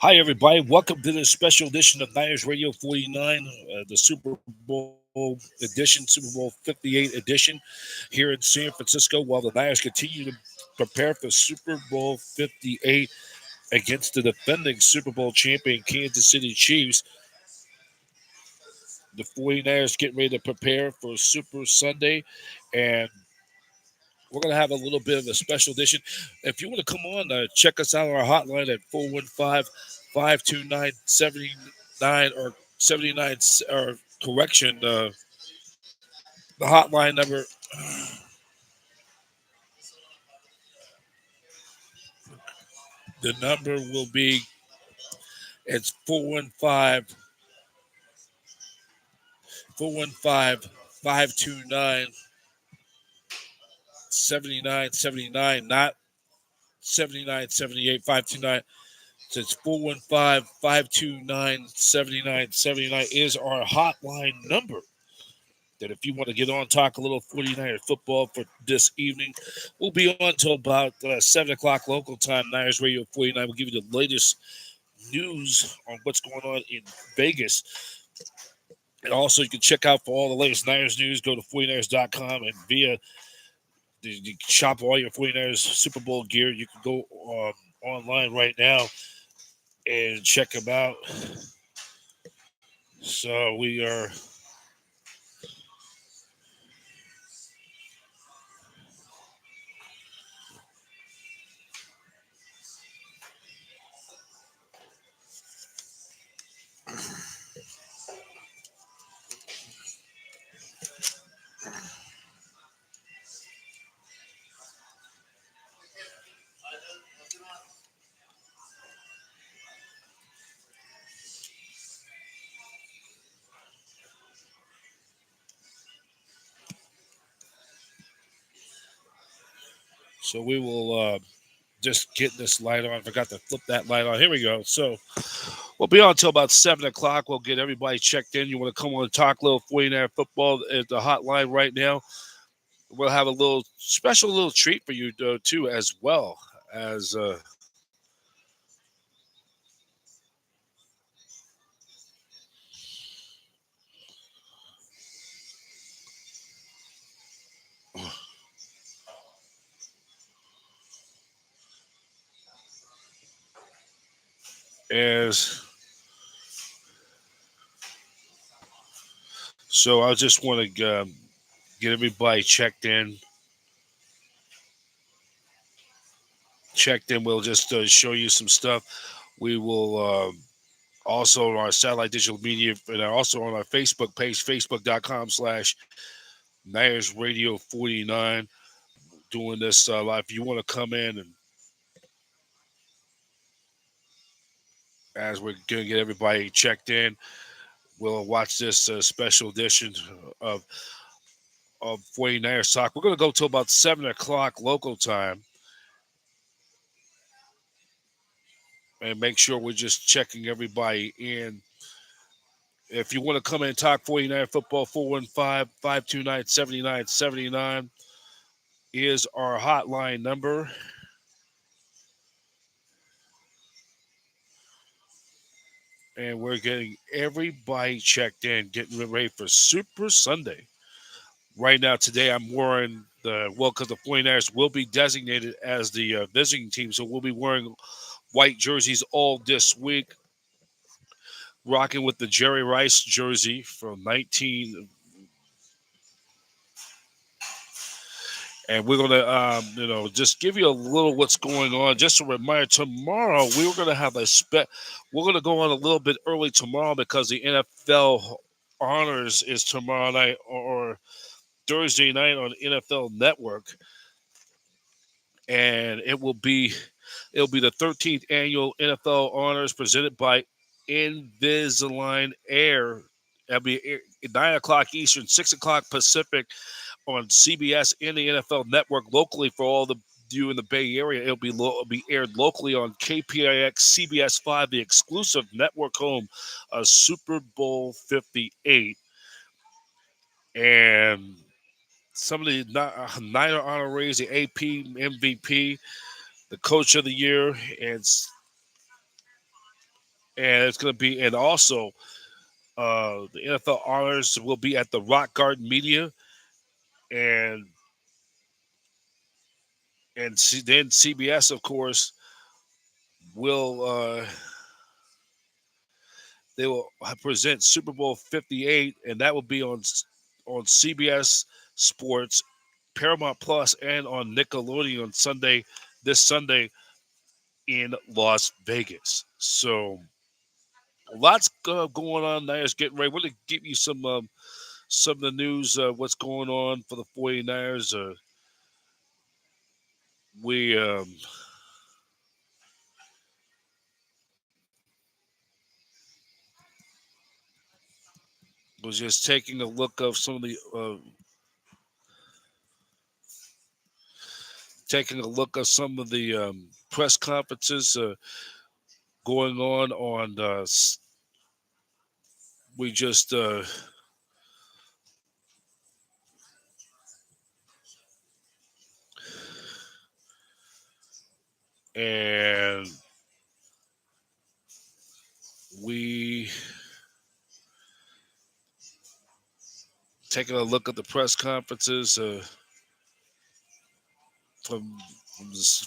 Hi, everybody. Welcome to this special edition of Niners Radio 49, the Super Bowl edition, Super Bowl 58 edition here in San Francisco, while the Niners continue to prepare for Super Bowl 58 against the defending Super Bowl champion Kansas City Chiefs. The 49ers get ready to prepare for Super Sunday, and we're going to have a little bit of a special edition. If you want to come on, check us out on our hotline at 415-529-79 or 79, or correction, the hotline number. The number will be, it's 415-529-7979, not 7978, 529. So it's 415-529-7979 is our hotline number. That if you want to get on, talk a little 49er football for this evening, we'll be on until about 7 o'clock local time. Niners Radio 49 will give you the latest news on what's going on in Vegas. And also, you can check out for all the latest Niners news. Go to 49ers.com and you can shop all your 49ers Super Bowl gear. You can go online right now and check them out. So we are. So we will just get this light on. I forgot to flip that light on. Here we go. So we'll be on until about 7 o'clock. We'll get everybody checked in. You want to come on and talk a little 49er football at the hotline right now. We'll have a little special little treat for you, too, as well as as so. I just want to get everybody checked in. We'll just show you some stuff. We will also on our satellite digital media and also on our Facebook page, facebook.com/Niners Radio 49. Doing this live. If you want to come in and as we're going to get everybody checked in, we'll watch this special edition of of 49ers Talk. We're going to go till about 7 o'clock local time and make sure we're just checking everybody in. If you want to come in and talk 49 football, 415-529-7979 is our hotline number. And we're getting everybody checked in, getting ready for Super Sunday. Right now, today, I'm wearing because the 49ers will be designated as the visiting team, so we'll be wearing white jerseys all this week, rocking with the Jerry Rice jersey from 19. And we're going to, just give you a little what's going on. Just a reminder, tomorrow we're going to have we're going to go on a little bit early tomorrow because the NFL Honors is tomorrow night or Thursday night on NFL Network. And it'll be the 13th annual NFL Honors presented by Invisalign Air. That'll be 9 o'clock Eastern, 6 o'clock Pacific on CBS and the NFL Network locally for all the you in the Bay Area. It'll be aired locally on KPIX CBS 5, the exclusive network home of Super Bowl 58. And some of the Niner honorees, the AP MVP, the Coach of the Year, and and it's going to be, and also the NFL honors will be at the Rock Garden Media, and then CBS, of course, will they will present Super Bowl 58, and that will be on CBS Sports, Paramount Plus, and on Nickelodeon on Sunday, this Sunday in Las Vegas. So lots going on there. It's getting ready. We're going to give you some of the news, what's going on for the 49ers. We was just taking a look of some of the press conferences going on. We just and we taking a look at the press conferences from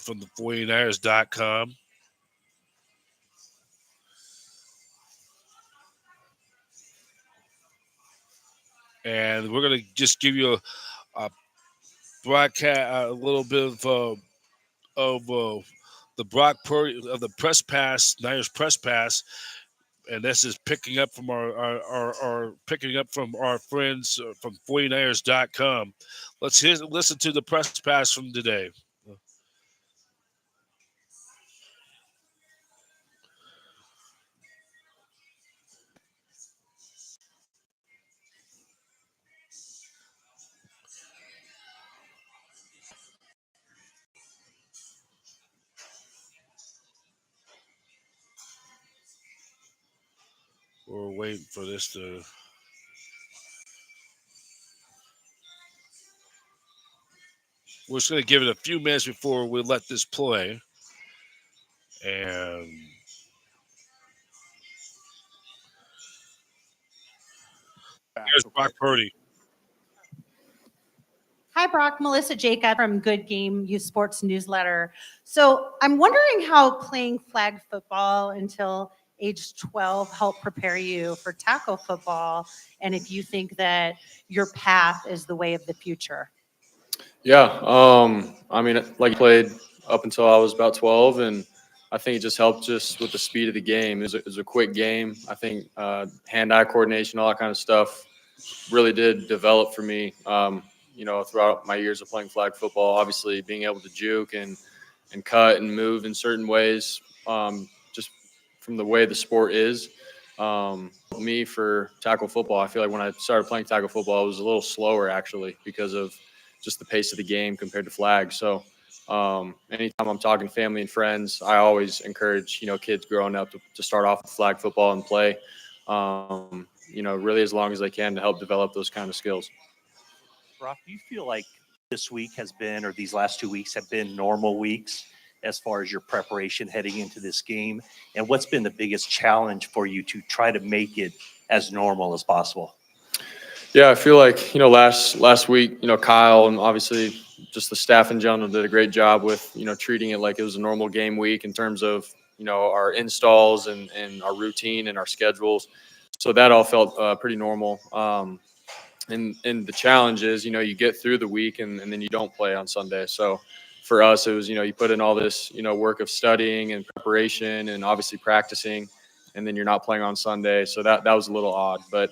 from the 49ers.com. And we're going to just give you a broadcast, a little bit of the Brock Purdy of the press pass, Niners press pass, and this is picking up from our picking up from our friends from 49ers.com. Listen to the press pass from today. We're waiting for this to. We're just going to give it a few minutes before we let this play. And here's Brock Purdy. Hi, Brock. Melissa Jacob from Good Game Youth Sports Newsletter. So I'm wondering how playing flag football until age 12 helped prepare you for tackle football, and if you think that your path is the way of the future. Yeah, I mean, like I played up until I was about 12, and I think it just helped just with the speed of the game. It was a quick game. I think hand-eye coordination, all that kind of stuff, really did develop for me. Throughout my years of playing flag football, obviously being able to juke and cut and move in certain ways, just from the way the sport is. Me for tackle football, I feel like when I started playing tackle football, I was a little slower actually because of just the pace of the game compared to flag. So anytime I'm talking family and friends, I always encourage kids growing up to start off with flag football and play. Really as long as they can to help develop those kind of skills. Brock, do you feel like this week has been, or these last 2 weeks have been normal weeks as far as your preparation heading into this game? And what's been the biggest challenge for you to try to make it as normal as possible? Yeah, I feel like, last week, Kyle and obviously just the staff in general did a great job with, treating it like it was a normal game week in terms of, our installs and our routine and our schedules. So that all felt pretty normal. And the challenge is, you get through the week and then you don't play on Sunday. So for us, it was, you put in all this, work of studying and preparation and obviously practicing, and then you're not playing on Sunday. So that was a little odd. But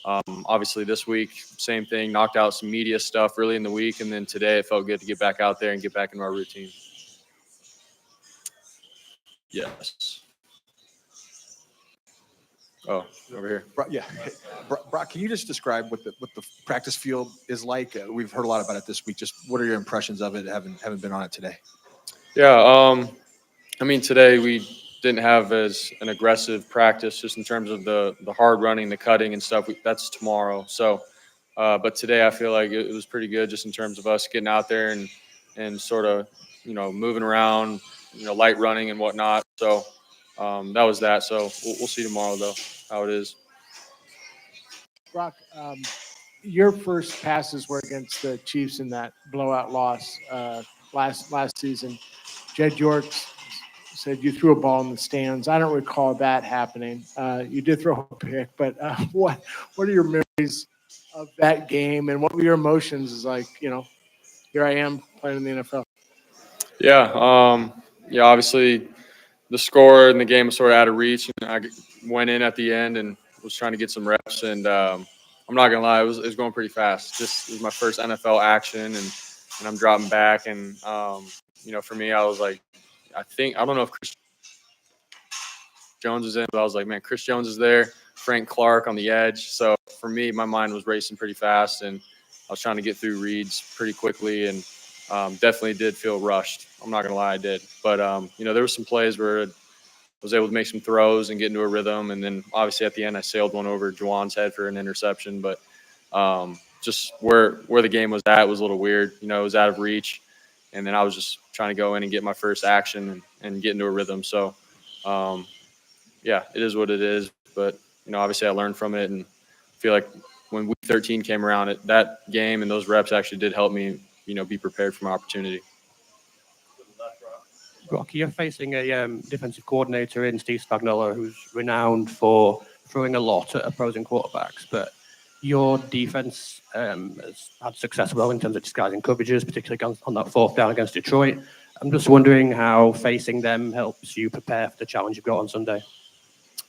obviously this week, same thing, knocked out some media stuff early in the week. And then today it felt good to get back out there and get back into our routine. Yes. Oh, over here. Yeah, Brock, can you just describe what the practice field is like? We've heard a lot about it this week. Just what are your impressions of it? Haven't been on it today. Yeah, I mean, today we didn't have as an aggressive practice, just in terms of the hard running, the cutting and stuff. That's tomorrow. So, but today I feel like it was pretty good, just in terms of us getting out there and sort of moving around, light running and whatnot. So that was that. So we'll see tomorrow though how it is. Brock, your first passes were against the Chiefs in that blowout loss last season. Jed York said you threw a ball in the stands. I don't recall that happening. You did throw a pick, but what are your memories of that game, and what were your emotions? Is like, here I am playing in the NFL. Yeah, yeah. Obviously, the score in the game was sort of out of reach, and I went in at the end and was trying to get some reps. And I'm not gonna lie, it was going pretty fast. Just it was my first NFL action, and I'm dropping back, and for me, I was like, I don't know if Chris Jones is in, but I was like, man, Chris Jones is there, Frank Clark on the edge. So for me, my mind was racing pretty fast, and I was trying to get through reads pretty quickly, and definitely did feel rushed. I'm not gonna lie, I did. But there were some plays where I was able to make some throws and get into a rhythm, and then obviously at the end, I sailed one over Juwan's head for an interception. But just where the game was at was a little weird. It was out of reach, and then I was just trying to go in and get my first action and get into a rhythm. So. Yeah, it is what it is. But, obviously I learned from it, and feel like when week 13 came around, that game and those reps actually did help me, be prepared for my opportunity. Brock, you're facing a defensive coordinator in Steve Spagnuolo, who's renowned for throwing a lot at opposing quarterbacks, but your defense has had success well in terms of disguising coverages, particularly on that fourth down against Detroit. I'm just wondering how facing them helps you prepare for the challenge you've got on Sunday.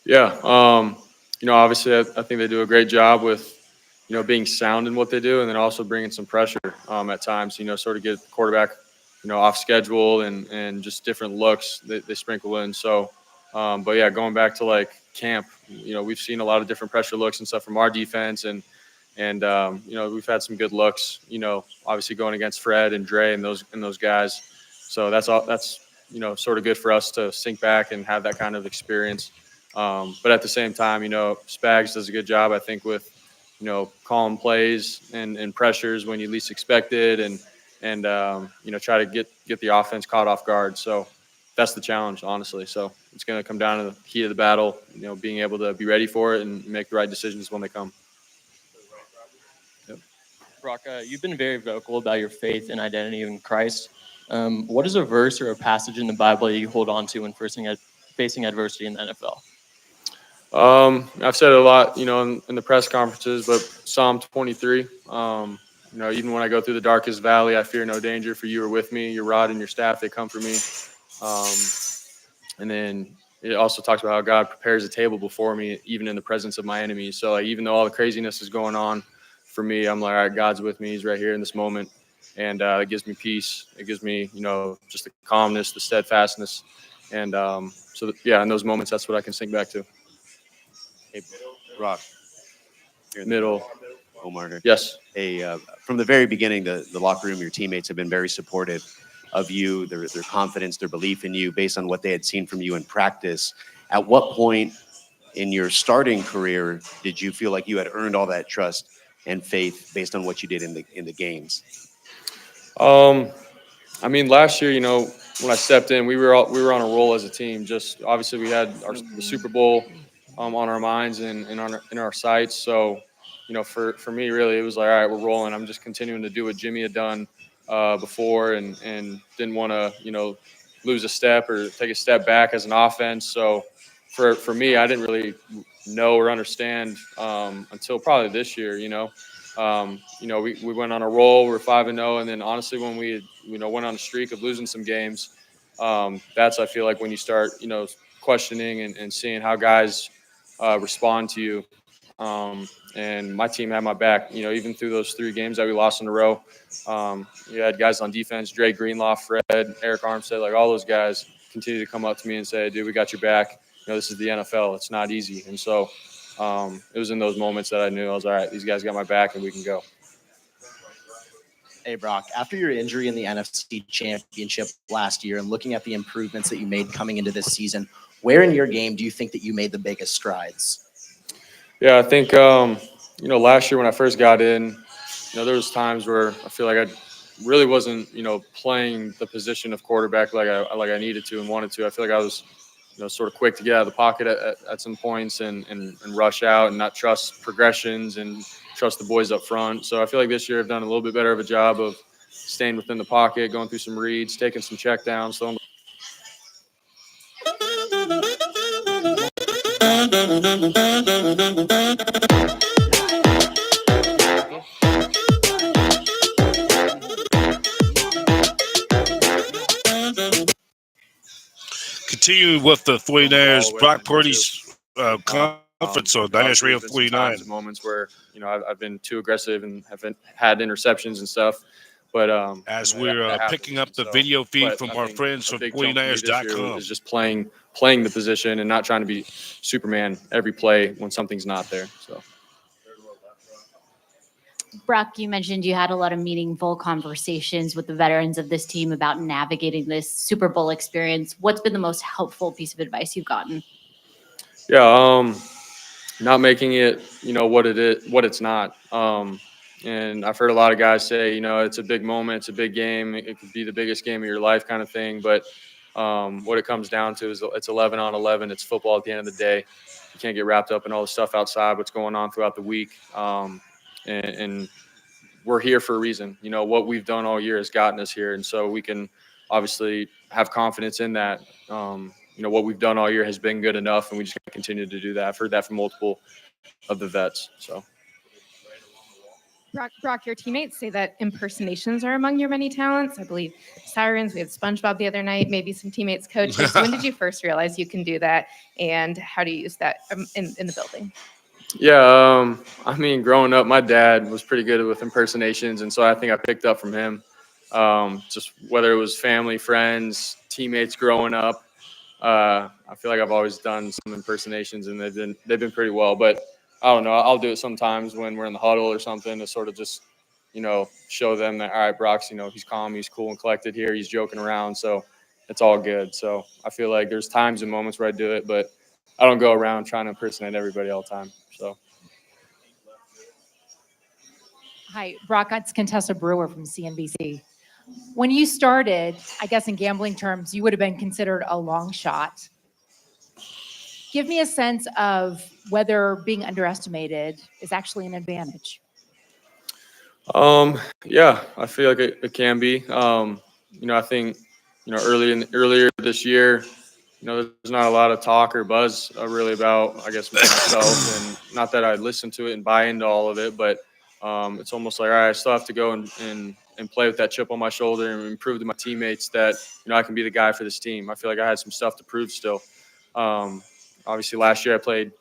Yeah, obviously I think they do a great job with, being sound in what they do, and then also bringing some pressure at times, sort of get the quarterback, off schedule and just different looks they sprinkle in. So, but yeah, going back to like camp, we've seen a lot of different pressure looks and stuff from our defense, and we've had some good looks, obviously going against Fred and Dre and those guys. So that's sort of good for us to sink back and have that kind of experience. But at the same time, Spags does a good job, I think, with, calling plays and pressures when you least expect it, and try to get the offense caught off guard. So that's the challenge, honestly. So it's going to come down to the heat of the battle, being able to be ready for it and make the right decisions when they come. Yep. Brock, you've been very vocal about your faith and identity in Christ. What is a verse or a passage in the Bible you hold on to when facing adversity in the NFL? I've said it a lot, in the press conferences, but Psalm 23, even when I go through the darkest valley, I fear no danger, for you are with me. Your rod and your staff, they comfort me. And then it also talks about how God prepares a table before me, even in the presence of my enemies. So like, even though all the craziness is going on for me, I'm like, all right, God's with me. He's right here in this moment. And it gives me peace. It gives me, just the calmness, the steadfastness. And in those moments, that's what I can sink back to. Hey, Brock. Middle. Omar here. Yes. Hey, from the very beginning, the locker room, your teammates have been very supportive of you, their confidence, their belief in you based on what they had seen from you in practice. At what point in your starting career did you feel like you had earned all that trust and faith based on what you did in the games? Last year, when I stepped in, we were on a roll as a team. Just obviously, we had the Super Bowl on our minds and in our sights. So, for me, really, it was like, all right, we're rolling. I'm just continuing to do what Jimmy had done before, and didn't want to, lose a step or take a step back as an offense. So, for me, I didn't really know or understand until probably this year. We went on a roll. We're 5-0, and then honestly, when we went on a streak of losing some games, that's, I feel like, when you start questioning and seeing how guys respond to you. And my team had my back. Even through those 3 games that we lost in a row, you had guys on defense: Dre Greenlaw, Fred, Eric Armstead, like all those guys continue to come up to me and say, "Dude, we got your back. This is the NFL. It's not easy." And so it was in those moments that I knew I was all right. These guys got my back, and we can go. Hey, Brock, after your injury in the NFC Championship last year and looking at the improvements that you made coming into this season, where in your game do you think that you made the biggest strides? Yeah, I think, last year when I first got in, there was times where I feel like I really wasn't, playing the position of quarterback like I needed to and wanted to. I feel like I was sort of quick to get out of the pocket at some points and rush out and not trust progressions and trust the boys up front. So I feel like this year I've done a little bit better of a job of staying within the pocket, going through some reads, taking some check downs, throwing. Continue with the 49ers, all the way Brock up Purdy's conference on Niners Radio There's been some 49. times and moments where I've been too aggressive and have had interceptions and stuff. But As that we're happens. picking up the So, video feed but from I our think friends a from big jump for me this year 49ers.com. is just playing the position and not trying to be Superman every play when something's not there. So. Brock, you mentioned you had a lot of meaningful conversations with the veterans of this team about navigating this Super Bowl experience. What's been the most helpful piece of advice you've gotten? Yeah, not making it, what it is, what it's not. And I've heard a lot of guys say, it's a big moment, it's a big game, it could be the biggest game of your life kind of thing. But what it comes down to is it's 11 on 11. It's football at the end of the day. You can't get wrapped up in all the stuff outside, what's going on throughout the week. And we're here for a reason. What we've done all year has gotten us here. And so we can obviously have confidence in that. What we've done all year has been good enough, and we just continue to do that. I've heard that from multiple of the vets. So, Brock, your teammates say that impersonations are among your many talents. I believe sirens. We had SpongeBob the other night. Maybe some teammates coach this. When did you first realize you can do that, and how do you use that in the building? yeah, growing up, my dad was pretty good with impersonations, and so I think I picked up from him. Just whether it was family, friends, teammates growing up. I feel like I've always done some impersonations, and they've been pretty well. But I don't know. I'll do it sometimes when we're in the huddle or something to sort of just show them that, all right, Brock's he's calm, he's cool and collected here, he's joking around, so it's all good. So I feel like there's times and moments where I do it, but I don't go around trying to impersonate everybody all the time. So. Hi, Brock. It's Contessa Brewer from CNBC. When you started, I guess in gambling terms, you would have been considered a long shot. Give me a sense of whether being underestimated is actually an advantage. Yeah, I feel like it can be. I think, earlier this year, there's not a lot of talk or buzz really about, I guess, myself, and not that I listen to it and buy into all of it, but it's almost like, all right, I still have to go and play with that chip on my shoulder and prove to my teammates that, I can be the guy for this team. I feel like I had some stuff to prove still. Obviously last year I played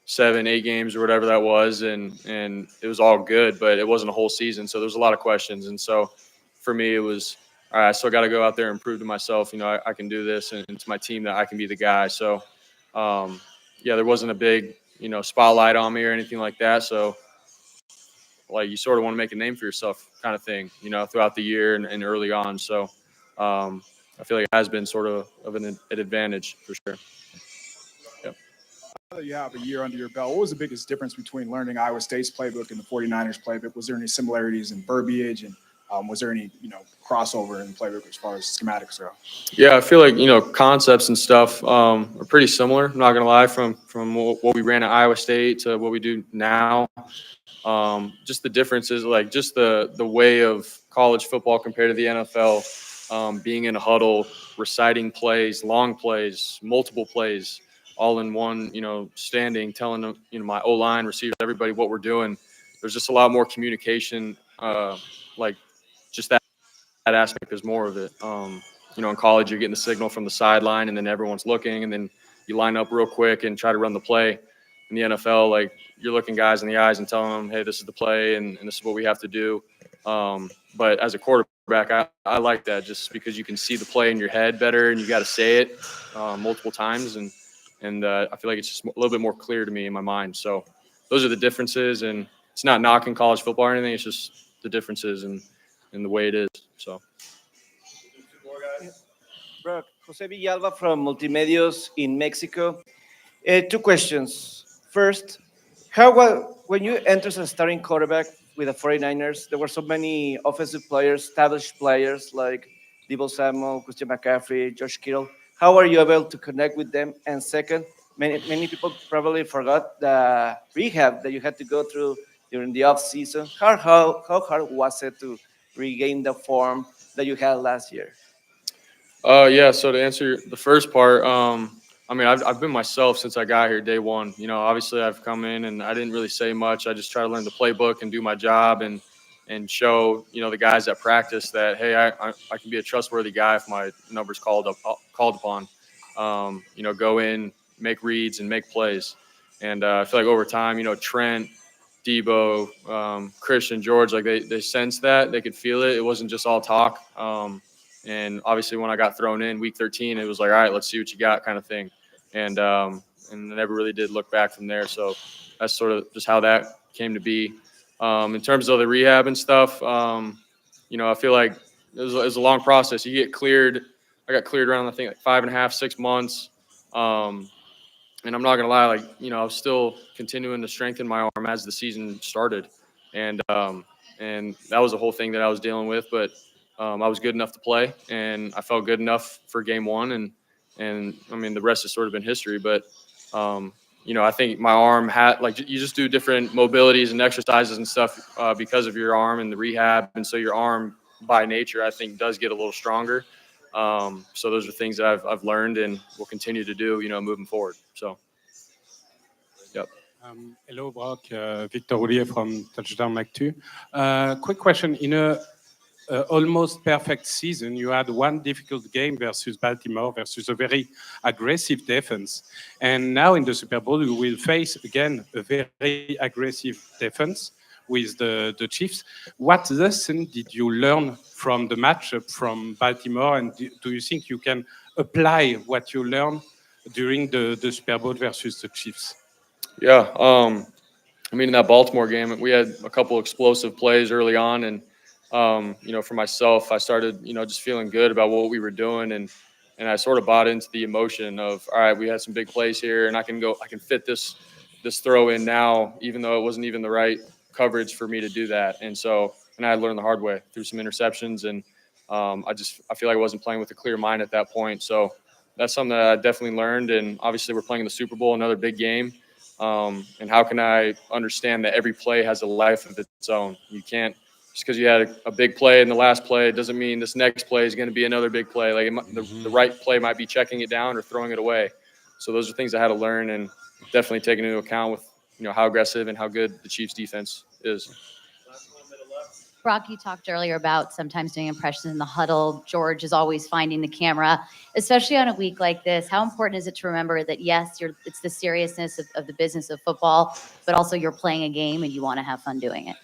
7-8 games or whatever that was, and it was all good, but it wasn't a whole season. So there's a lot of questions. And so for me, it was, all right, I still got to go out there and prove to myself, I can do this, and to my team that I can be the guy. So, there wasn't a big, spotlight on me or anything like that. So, like, you sort of want to make a name for yourself kind of thing, throughout the year and early on. So, I feel like it has been sort of an advantage for sure. You have a year under your belt. What was the biggest difference between learning Iowa State's playbook and the 49ers playbook? Was there any similarities in verbiage, and was there any crossover in the playbook as far as schematics go? Yeah, I feel like concepts and stuff are pretty similar. I'm not gonna lie, from what we ran at Iowa State to what we do now. Just the differences, like just the way of college football compared to the NFL. Being in a huddle, reciting plays, long plays, multiple plays, all in one, standing, telling them, my O-line, receivers, everybody what we're doing. There's just a lot more communication, like just that aspect is more of it. In college, you're getting the signal from the sideline, and then everyone's looking, and then you line up real quick and try to run the play. In the NFL, like, you're looking guys in the eyes and telling them, hey, this is the play, and this is what we have to do. But as a quarterback, I like that just because you can see the play in your head better, and you got to say it multiple times, and I feel like it's just a little bit more clear to me in my mind. So those are the differences, and it's not knocking college football or anything. It's just the differences and the way it is. So. Brock, Jose Villalba from Multimedios in Mexico. 2 questions. First, when you enter as a starting quarterback with the 49ers, there were so many offensive players, established players like Deebo Samuel, Christian McCaffrey, Josh Kittle. How are you able to connect with them? And second, many people probably forgot the rehab that you had to go through during the off season. How hard was it to regain the form that you had last year? Yeah. So to answer the first part, I mean, I've been myself since I got here day one. You know, obviously I've come in and I didn't really say much. I just try to learn the playbook and do my job and show the guys that practice that hey, I can be a trustworthy guy if my number's called upon. Go in, make reads, and make plays. And I feel like over time, Trent, Debo, Christian, George, like they sensed that they could feel it. It wasn't just all talk. And obviously, when I got thrown in week 13, it was like, all right, let's see what you got, kind of thing. And I never really did look back from there. So that's sort of just how that came to be. In terms of the rehab and stuff, I feel like it was a long process. You get cleared. I got cleared around, I think, like 5.5, 6 months. And I'm not gonna lie, I was still continuing to strengthen my arm as the season started, and that was the whole thing that I was dealing with. But I was good enough to play, and I felt good enough for game one, and I mean the rest has sort of been history. But I think my arm had you just do different mobilities and exercises and stuff because of your arm and the rehab, and so your arm by nature I think does get a little stronger. So those are things that I've learned and will continue to do, moving forward. So, yep. Hello, Brock. Victor Roulier from Touchdown Mac2. Quick question. In a almost perfect season, you had one difficult game versus Baltimore versus a very aggressive defense. And now in the Super Bowl, you will face again a very aggressive defense with the Chiefs. What lesson did you learn from the matchup from Baltimore? And do you think you can apply what you learned during the Super Bowl versus the Chiefs? Yeah. I mean, in that Baltimore game, we had a couple explosive plays early on. And, for myself, I started, just feeling good about what we were doing. And I sort of bought into the emotion of, all right, we had some big plays here and I can fit this throw in now, even though it wasn't even the right coverage for me to do that. And I learned the hard way through some interceptions. And I feel like I wasn't playing with a clear mind at that point. So that's something that I definitely learned. And obviously we're playing in the Super Bowl, another big game. And how can I understand that every play has a life of its own? You can't, just because you had a big play in the last play, it doesn't mean this next play is going to be another big play. Like the right play might be checking it down or throwing it away. So those are things I had to learn and definitely taking into account with, how aggressive and how good the Chiefs defense is. Brock, you talked earlier about sometimes doing impressions in the huddle. George is always finding the camera, especially on a week like this. How important is it to remember that, yes, it's the seriousness of the business of football, but also you're playing a game and you want to have fun doing it?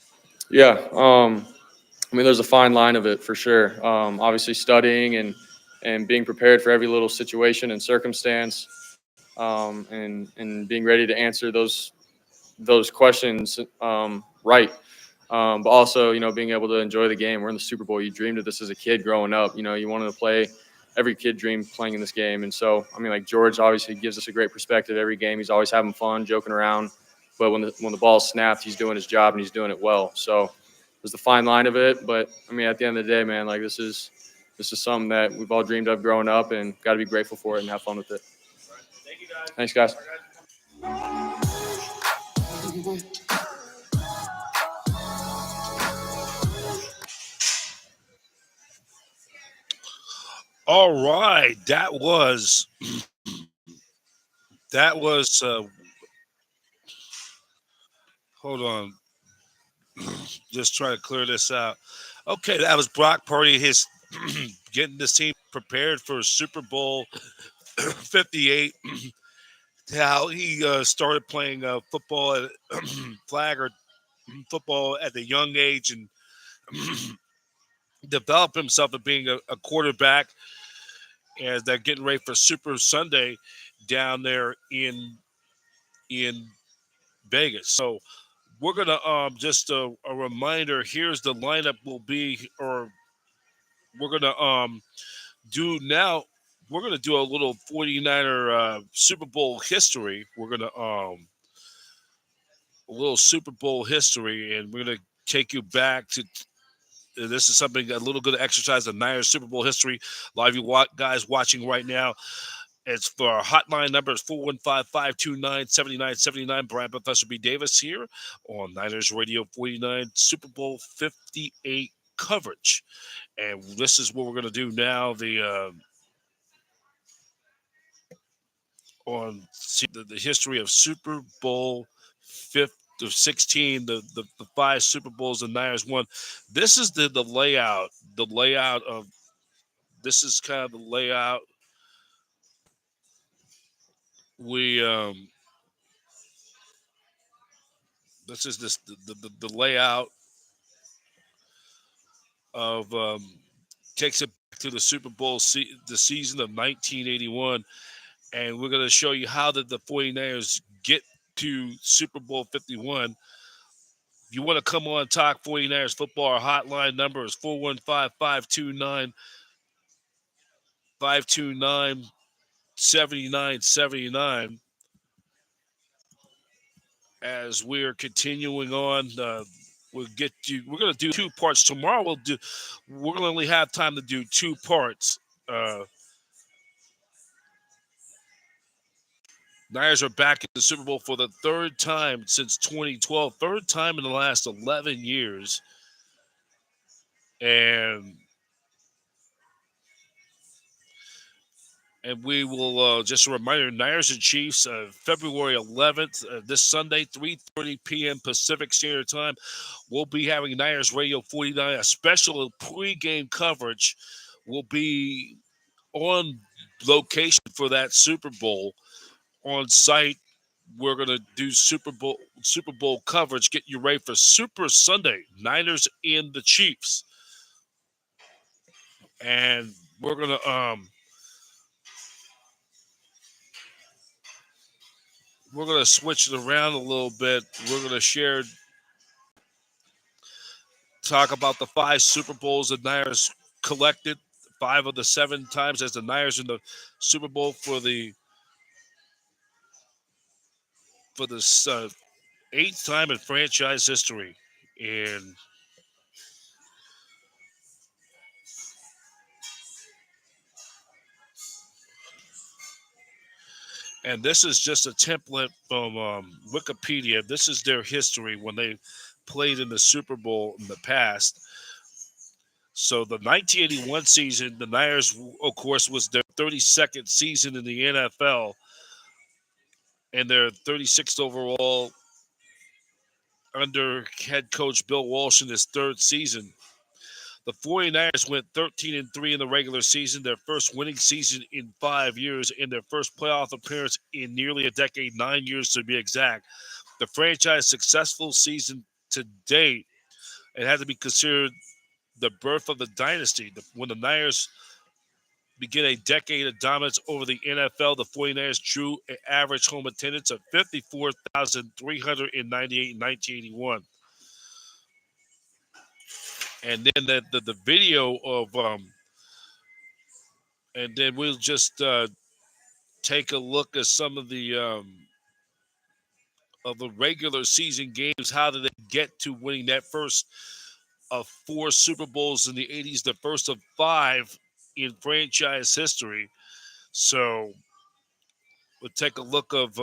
Yeah. I mean, there's a fine line of it for sure. Obviously studying and being prepared for every little situation and circumstance, and being ready to answer those questions right. But also, being able to enjoy the game. We're in the Super Bowl. You dreamed of this as a kid growing up. You wanted to play. Every kid dreamed playing in this game. And so, I mean, like George obviously gives us a great perspective every game. He's always having fun, joking around. But when the ball's snapped, he's doing his job and he's doing it well. So there's the fine line of it. But I mean, at the end of the day, man, like this is something that we've all dreamed of growing up and got to be grateful for it and have fun with it. Thank you, guys. Thanks, guys. All right, that was hold on, just trying to clear this out. Okay, that was Brock Purdy, his getting this team prepared for Super Bowl 58. How he started playing football at flag or football at a young age and develop himself at being a quarterback, and they're getting ready for Super Sunday down there in Vegas. So we're gonna just a reminder. Here's the lineup will be, or we're gonna do now. We're gonna do a little 49er Super Bowl history. We're gonna a little Super Bowl history, and we're gonna take you back to This is something, a little good exercise of Niners Super Bowl history. A lot of you guys watching right now, it's for our hotline number is 415-529-7979. Brian Professor B. Davis here on Niners Radio 49 Super Bowl 58 coverage. And this is what we're going to do now. On the history of Super Bowl 16, the 5 Super Bowls the Niners won. This is the layout. This is kind of the layout. This is the layout of takes it back to the Super Bowl the season of 1981, and we're going to show you how did the 49ers get to Super Bowl 51. If you want to come on Talk 49ers football, our hotline number is 415-529-7979. As we're continuing on, we're going to do 2 parts tomorrow. We're going to only have time to do 2 parts. Niners are back in the Super Bowl for the 3rd time since 2012, 3rd time in the last 11 years. And we will, just a reminder, Niners and Chiefs, February 11th, this Sunday, 3:30 p.m. Pacific Standard Time. We'll be having Niners Radio 49, a special pregame coverage. Will be on location for that Super Bowl on site. We're going to do Super Bowl coverage, get you ready for Super Sunday, Niners and the Chiefs. And we're going to switch it around a little bit. We're going to talk about the 5 Super Bowls the Niners collected, 5 of the 7 times as the Niners in the Super Bowl for the 8th time in franchise history. And this is just a template from Wikipedia. This is their history when they played in the Super Bowl in the past. So the 1981 season, the Niners, of course, was their 32nd season in the NFL and their 36th overall under head coach Bill Walsh in his 3rd season. The 49ers went 13-3 in the regular season, their first winning season in 5 years, and their first playoff appearance in nearly a decade, 9 years to be exact. The franchise successful season to date, it had to be considered the birth of the dynasty. When the Niners began a decade of dominance over the NFL, the 49ers drew an average home attendance of 54,398 in 1981. And then the video of and then we'll just take a look at some of the regular season games. How did they get to winning that first of 4 Super Bowls in the 80s, the first of 5 in franchise history? So we'll take a look of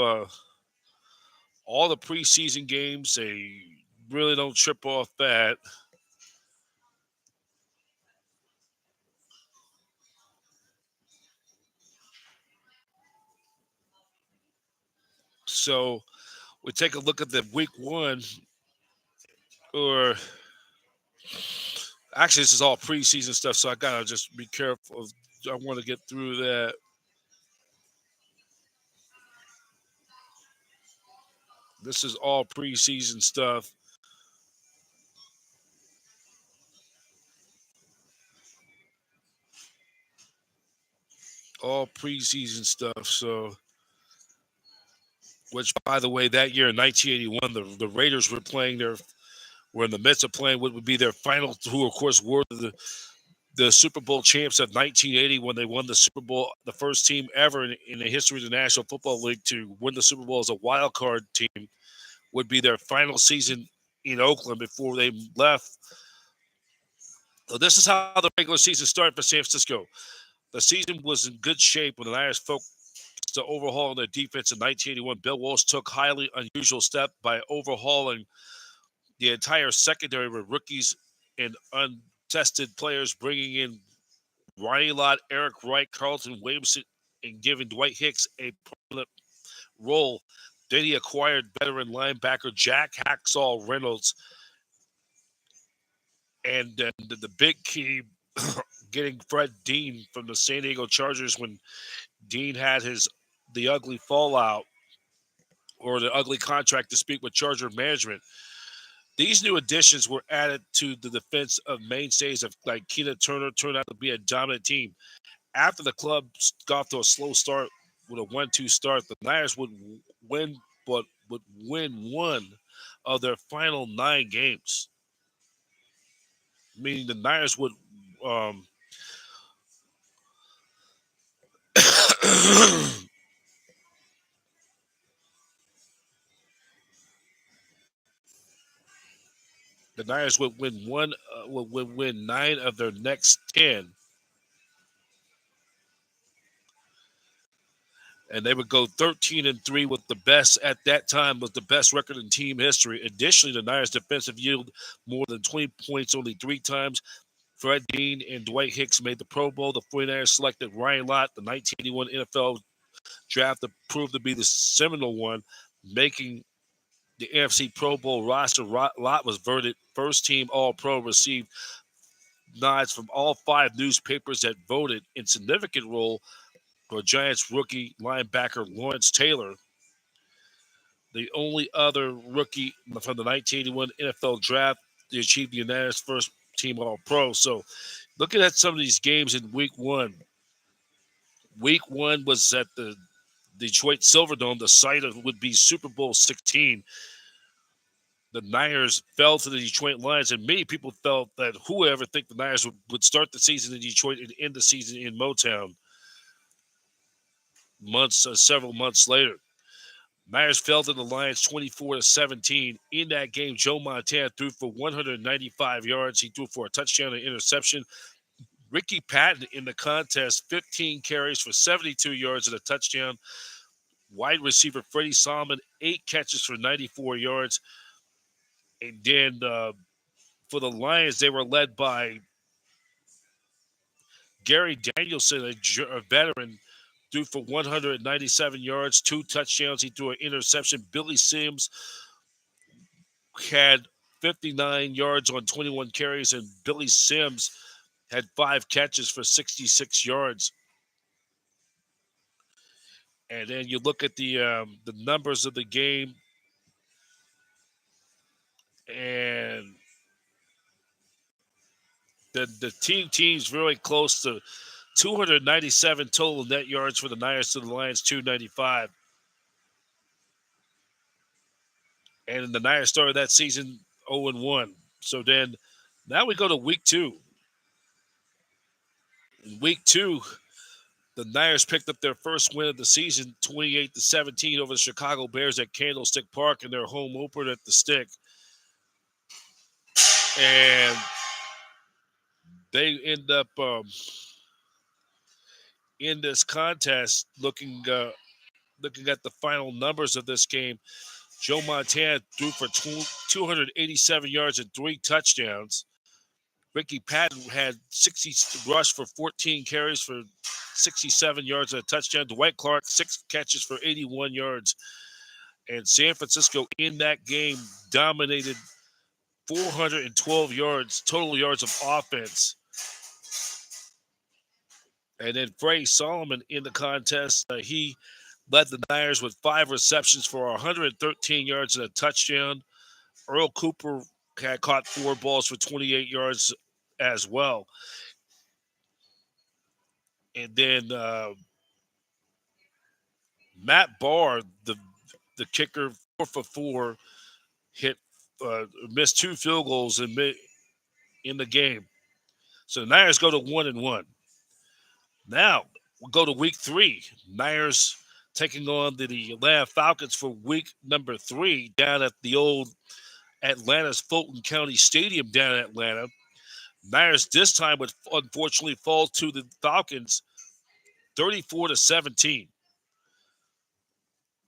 all the preseason games. They really don't trip off that. So we take a look at the week 1, or actually this is all preseason stuff, so I gotta just be careful. I want to get through that. This is all preseason stuff. All preseason stuff. So, which, by the way, that year in 1981, the Raiders were in the midst of playing what would be their final, who of course were the Super Bowl champs of 1980 when they won the Super Bowl, the first team ever in the history of the National Football League to win the Super Bowl as a wild card team. Would be their final season in Oakland before they left So this is how the regular season started for San Francisco. The season was in good shape when the Niners focused to overhaul their defense in 1981. Bill Walsh took highly unusual step by overhauling the entire secondary with rookies and untested players, bringing in Ronnie Lott, Eric Wright, Carlton Williamson, and giving Dwight Hicks a prominent role. Then he acquired veteran linebacker Jack Hacksaw Reynolds. And then the big key, getting Fred Dean from the San Diego Chargers when Dean had the ugly fallout or the ugly contract dispute with Charger management. These new additions were added to the defense of mainstays of like Keena Turner turned out to be a dominant team. After the club got off to a slow start with a 1-2 start, the Niners would win one of their final 9 games. Meaning the Niners would the Niners would win 9 of their next 10. And they would go 13-3 with the best at that time was the best record in team history. Additionally, the Niners defensive yield more than 20 points only 3 times. Fred Dean and Dwight Hicks made the Pro Bowl. The 49ers selected Ryan Lott, the 1981 NFL draft that proved to be the seminal one, making the NFC Pro Bowl roster. Lott was voted first team All-Pro, received nods from all 5 newspapers that voted in significant role for Giants rookie linebacker Lawrence Taylor, the only other rookie from the 1981 NFL draft to achieve the unanimous first team All-Pro. So looking at some of these games in week 1, week 1 was at the Detroit Silverdome. The site of would be Super Bowl 16. The Niners fell to the Detroit Lions, and many people felt that whoever think the Niners would start the season in Detroit and end the season in Motown. Several months later, Niners fell to the Lions 24-17. In that game, Joe Montana threw for 195 yards. He threw for a touchdown and interception. Ricky Patton in the contest, 15 carries for 72 yards and a touchdown. Wide receiver Freddie Solomon, 8 catches for 94 yards. And then for the Lions, they were led by Gary Danielson, a veteran, threw for 197 yards, 2 touchdowns. He threw an interception. Billy Sims had 59 yards on 21 carries, and Billy Sims had 5 catches for 66 yards. And then you look at the numbers of the game, and the team's really close to 297 total net yards for the Niners to the Lions, 295. And the Niners started that season 0-1. So then now we go to week 2. In week 2, the Niners picked up their first win of the season, 28-17 over the Chicago Bears at Candlestick Park in their home opener at the Stick. And they end up in this contest looking at the final numbers of this game. Joe Montana threw for 287 yards and 3 touchdowns. Ricky Patton had 60 rush for 14 carries for 67 yards and a touchdown. Dwight Clark, 6 catches for 81 yards. And San Francisco in that game dominated 412 yards, total yards of offense. And then Freddie Solomon in the contest, he led the Niners with 5 receptions for 113 yards and a touchdown. Earl Cooper had caught 4 balls for 28 yards as well. And then Matt Barr, the kicker, 4 for 4, missed 2 field goals in the game. So the Niners go to 1-1. Now we'll go to week 3. Niners taking on the Atlanta Falcons for week number 3 down at the old Atlanta's Fulton County Stadium down in Atlanta. Niners this time would unfortunately fall to the Falcons 34-17.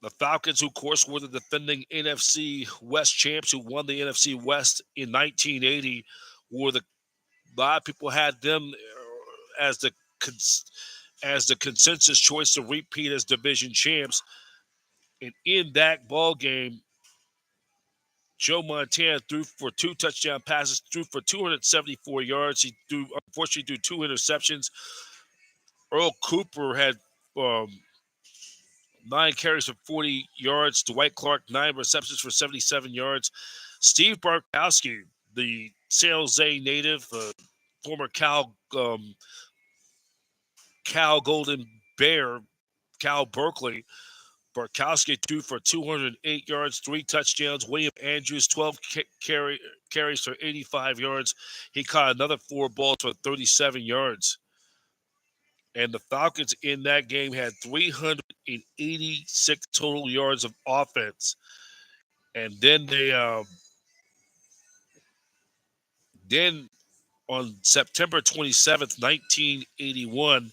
The Falcons, who of course were the defending NFC West champs, who won the NFC West in 1980, were a lot of people had them as the consensus choice to repeat as division champs. And in that ball game, Joe Montana threw for 2 touchdown passes, threw for 274 yards. He unfortunately threw 2 interceptions. Earl Cooper had 9 carries for 40 yards. Dwight Clark, 9 receptions for 77 yards. Steve Bartkowski, the San Jose native, former Cal Golden Bear, Cal Berkeley. Bartkowski threw for 208 yards, 3 touchdowns. William Andrews, 12 carries for 85 yards. He caught another 4 balls for 37 yards. And the Falcons in that game had 386 total yards of offense. And then then on September 27th, 1981,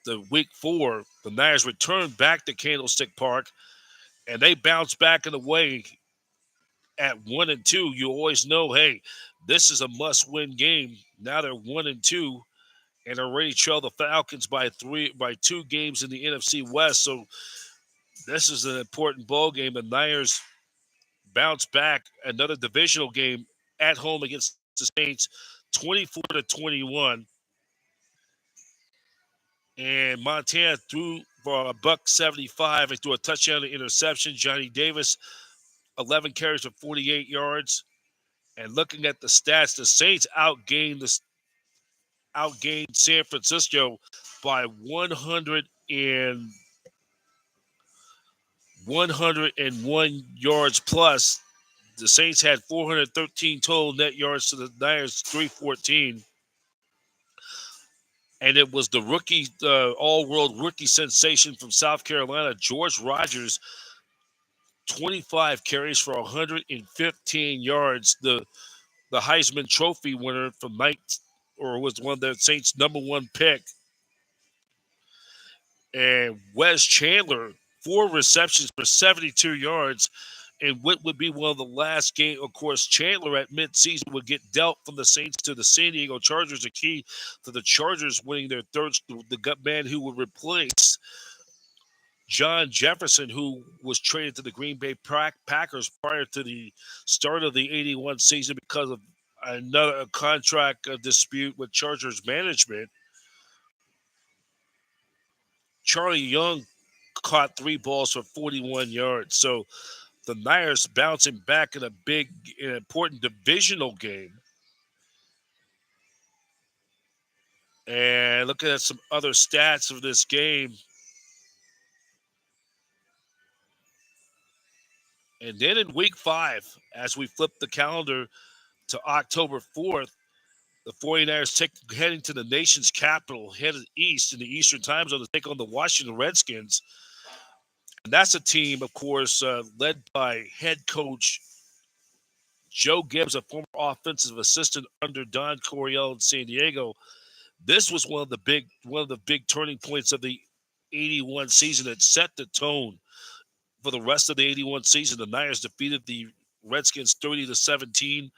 the week 4, the Niners returned back to Candlestick Park, and they bounced back in the way at 1-2. You always know, hey, this is a must-win game. Now they're 1-2. And already trail the Falcons by 2 games in the NFC West. So this is an important ball game. The Niners bounce back another divisional game at home against the Saints, 24-21. And Montana threw for $175 and threw a touchdown and interception. Johnny Davis, 11 carries for 48 yards. And looking at the stats, the Saints outgained San Francisco by 101 yards plus. The Saints had 413 total net yards to the Niners 314. And it was the rookie, all-world rookie sensation from South Carolina, George Rogers, 25 carries for 115 yards. The Heisman Trophy winner from was one of the Saints' number 1 pick. And Wes Chandler, 4 receptions for 72 yards. And what would be one of the last games, of course, Chandler at midseason would get dealt from the Saints to the San Diego Chargers, a key to the Chargers winning their third, the gut man who would replace John Jefferson, who was traded to the Green Bay Packers prior to the start of the 81 season because of another contract dispute with Chargers management. Charlie Young caught 3 balls for 41 yards. So the Niners bouncing back in an important divisional game. And looking at some other stats of this game. And then in week 5, as we flip the calendar to October 4th, the 49ers heading to the nation's capital, headed east in the Eastern time zone to take on the Washington Redskins. And that's a team, of course, led by head coach Joe Gibbs, a former offensive assistant under Don Coryell in San Diego. This was one of the big turning points of the 81 season that set the tone for the rest of the 81 season. The Niners defeated the Redskins 30-17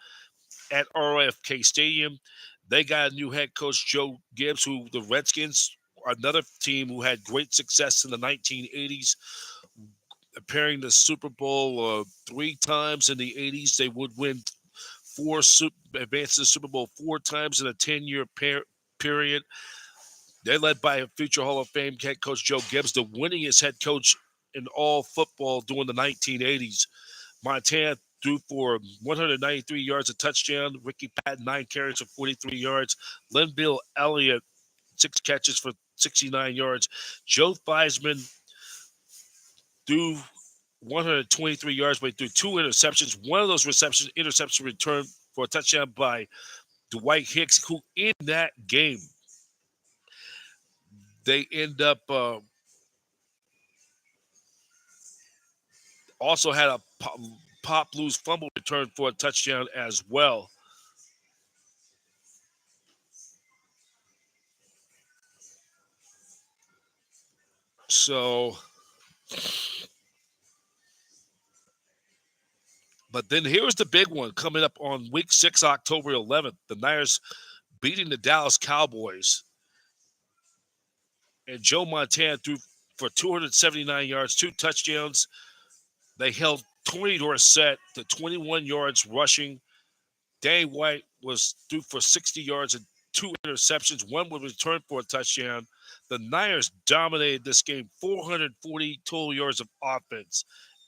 at RFK Stadium. They got a new head coach, Joe Gibbs, who the Redskins, another team who had great success in the 1980s, appearing the Super Bowl 3 times in the 80s. They would win advance to the Super Bowl 4 times in a 10-year period. They're led by a future Hall of Fame head coach, Joe Gibbs, the winningest head coach in all football during the 1980s. Montana threw for 193 yards, a touchdown. Ricky Patton, 9 carries for 43 yards. Linville Elliott, 6 catches for 69 yards. Joe Theismann threw 123 yards, but he threw 2 interceptions. One of those interceptions returned for a touchdown by Dwight Hicks, who in that game, they end up also had a pop loose fumble return for a touchdown as well. So, but then here's the big one coming up on week 6, October 11th. The Niners beating the Dallas Cowboys. And Joe Montana threw for 279 yards, 2 touchdowns. They held Tony Dorsett to 21 yards rushing. Danny White was threw for 60 yards and 2 interceptions. One was returned for a touchdown. The Niners dominated this game, 440 total yards of offense.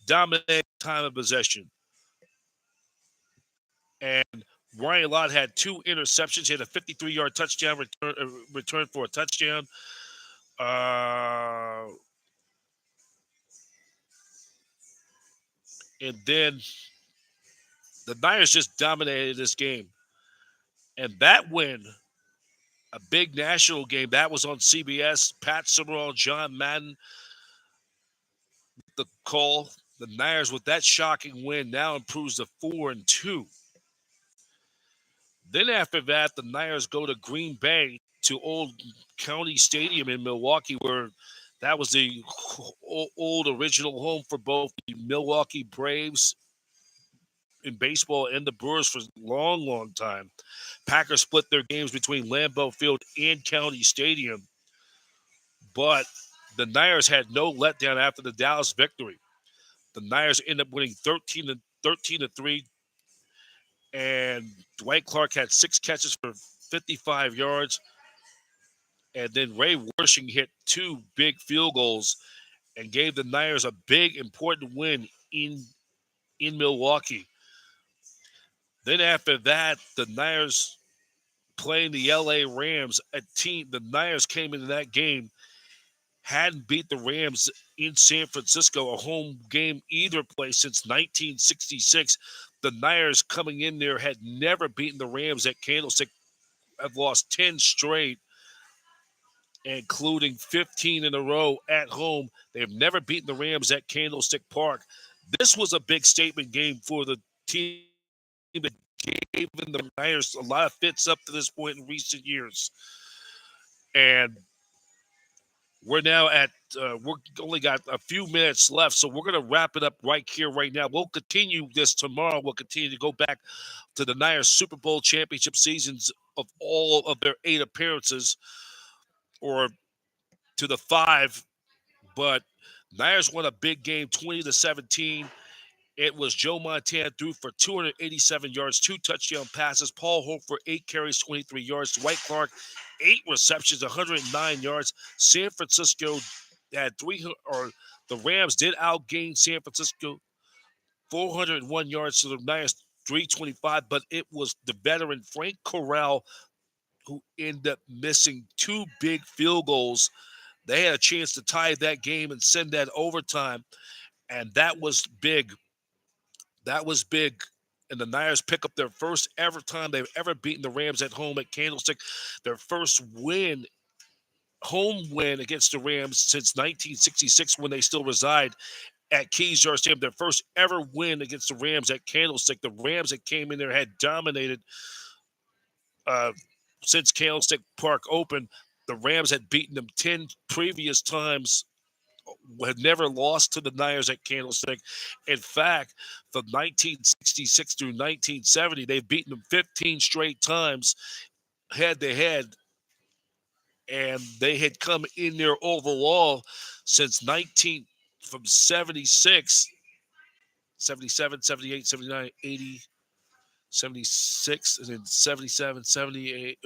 Dominated time of possession. And Ryan Lott had 2 interceptions. He had a 53-yard touchdown return for a touchdown. And then the Niners just dominated this game. And that win, a big national game, that was on CBS. Pat Summerall, John Madden, the call. The Niners, with that shocking win, now improves to 4-2. Then after that, the Niners go to Green Bay to Old County Stadium in Milwaukee, where that was the old original home for both the Milwaukee Braves in baseball and the Brewers for a long, long time. Packers split their games between Lambeau Field and County Stadium, but the Niners had no letdown after the Dallas victory. The Niners ended up winning 13-3, and Dwight Clark had 6 catches for 55 yards, and then Ray Wersching hit 2 big field goals and gave the Niners a big, important win in Milwaukee. Then after that, the Niners playing the LA Rams, the Niners came into that game, hadn't beat the Rams in San Francisco, a home game either place since 1966. The Niners coming in there had never beaten the Rams at Candlestick, have lost 10 straight, including 15 in a row at home. They've never beaten the Rams at Candlestick Park. This was a big statement game for the team that gave the Niners a lot of fits up to this point in recent years. And we're now at, we're only got a few minutes left, so we're going to wrap it up right here, right now. We'll continue this tomorrow. We'll continue to go back to the Niners Super Bowl championship seasons of all of their 8 appearances, or to the 5. But Niners won a big game, 20-17. It was Joe Montana threw for 287 yards, 2 touchdown passes. Paul Holt for 8 carries, 23 yards. Dwight Clark, 8 receptions, 109 yards. San Francisco had the Rams did outgain San Francisco 401 yards to the Niners 325, but it was the veteran Frank Corral who ended up missing 2 big field goals. They had a chance to tie that game and send that overtime, and that was big. That was big. And the Niners pick up their first ever time they've ever beaten the Rams at home at Candlestick. Their first home win against the Rams since 1966, when they still reside at Keys Yard Stadium. Their first ever win against the Rams at Candlestick. The Rams that came in there had dominated since Candlestick Park opened. The Rams had beaten them 10 previous times, had never lost to the Niners at Candlestick. In fact, from 1966 through 1970, they've beaten them 15 straight times head-to-head, and they had come in there overall since from 76, 77, 78, 79, 80, 76, and then 77, 78,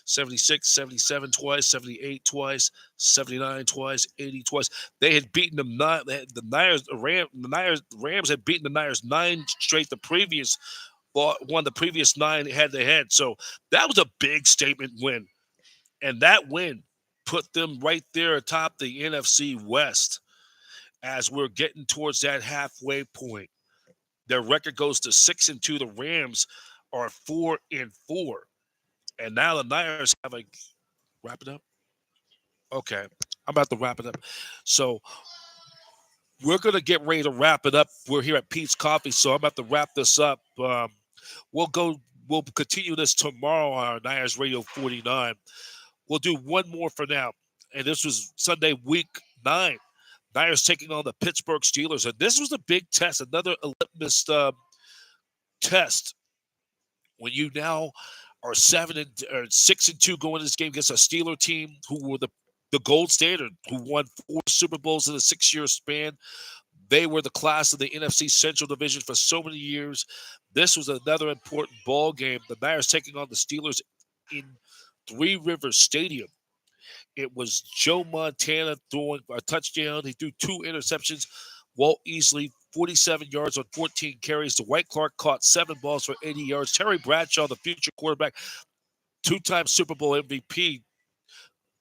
76, 77 twice, 78 twice, 79 twice, 80 twice. They had beaten them the Rams had beaten the Niners 9 straight the previous 9 head-to-head. So that was a big statement win. And that win put them right there atop the NFC West as we're getting towards that halfway point. Their record goes to 6-2. The Rams are 4-4. And now the Niners have wrap it up? Okay. I'm about to wrap it up. So we're going to get ready to wrap it up. We're here at Pete's Coffee, so I'm about to wrap this up. We'll continue this tomorrow on Niners Radio 49. We'll do one more for now. And this was Sunday, week 9. Niners taking on the Pittsburgh Steelers. And this was a big test, another litmus test when you now are 6-2 going into this game against a Steeler team who were the gold standard, who won 4 Super Bowls in a 6-year span. They were the class of the NFC Central Division for so many years. This was another important ball game. The Niners taking on the Steelers in Three Rivers Stadium. It was Joe Montana throwing a touchdown. He threw 2 interceptions. Walt Easley, 47 yards on 14 carries. Dwight Clark caught 7 balls for 80 yards. Terry Bradshaw, the future quarterback, 2-time Super Bowl MVP,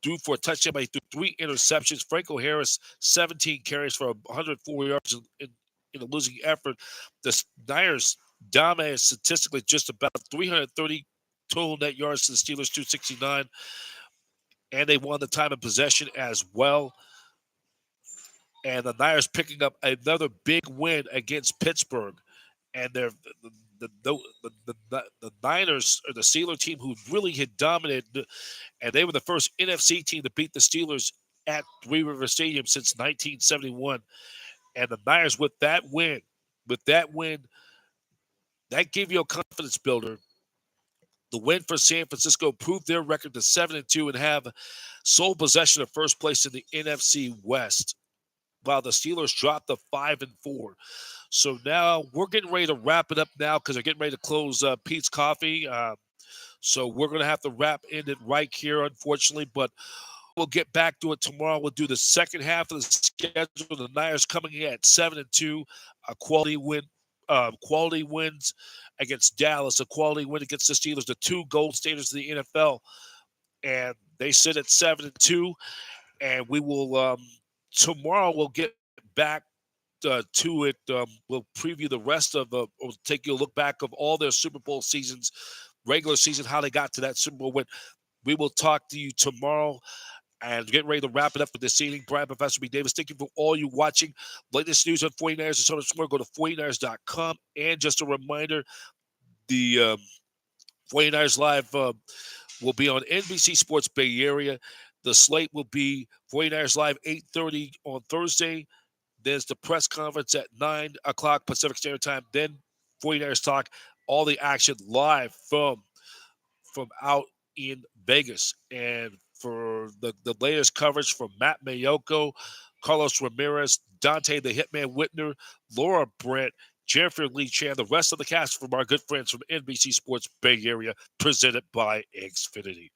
threw for a touchdown, but he threw 3 interceptions. Franco Harris, 17 carries for 104 yards in a losing effort. The Niners dominated statistically, just about 330 total net yards to the Steelers, 269. And they won the time of possession as well. And the Niners picking up another big win against Pittsburgh. And they're the Niners are the Steelers team who really had dominated, and they were the first NFC team to beat the Steelers at Three River Stadium since 1971. And the Niners, with that win, that gave you a confidence builder. The win for San Francisco proved their record to 7-2 and have sole possession of first place in the NFC West, while the Steelers dropped to 5-4. So now we're getting ready to wrap it up now because they're getting ready to close Pete's Coffee. So we're going to have to end it right here, unfortunately. But we'll get back to it tomorrow. We'll do the second half of the schedule. The Niners coming in at 7-2, a quality win. Quality wins against Dallas, a quality win against the Steelers, the 2 gold standards of the NFL. And they sit at 7-2. And we will tomorrow we'll get back to it. We'll preview the rest of we'll take you a look back of all their Super Bowl seasons, regular season, how they got to that Super Bowl win. We will talk to you tomorrow and get ready to wrap it up for this evening. Brian Professor B. Davis, thank you for all you watching. Latest news on 49ers and so much more. Go to 49ers.com. And just a reminder, the 49ers Live will be on NBC Sports Bay Area. The slate will be 49ers Live 8:30 on Thursday. There's the press conference at 9 o'clock Pacific Standard Time. Then 49ers Talk, all the action live from out in Vegas. And for the latest coverage from Matt Mayoko, Carlos Ramirez, Dante the Hitman Whitner, Laura Brent, Jeffrey Lee Chan, the rest of the cast from our good friends from NBC Sports Bay Area, presented by Xfinity.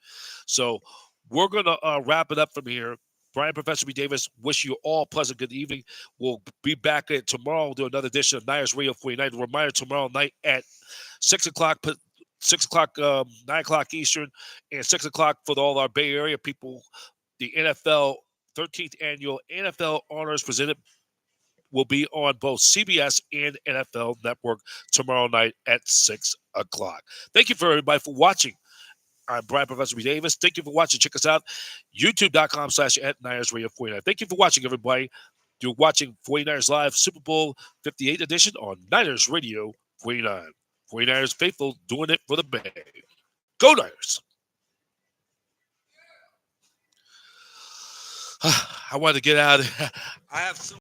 So we're going to wrap it up from here. Brian Professor B. Davis, wish you all a pleasant good evening. We'll be back tomorrow. We'll do another edition of Niners Radio 49. Reminder, tomorrow night at 6 o'clock, 9 o'clock Eastern, and 6 o'clock for all our Bay Area people. The NFL 13th Annual NFL Honors presented will be on both CBS and NFL Network tomorrow night at 6 o'clock. Thank you for everybody for watching. I'm Brian Professor B. Davis. Thank you for watching. Check us out, youtube.com/@Niners Radio 49. Thank you for watching, everybody. You're watching 49ers Live Super Bowl 58 edition on Niners Radio 49. 49ers faithful doing it for the Bay. Go Niners. I wanted to get out. I have some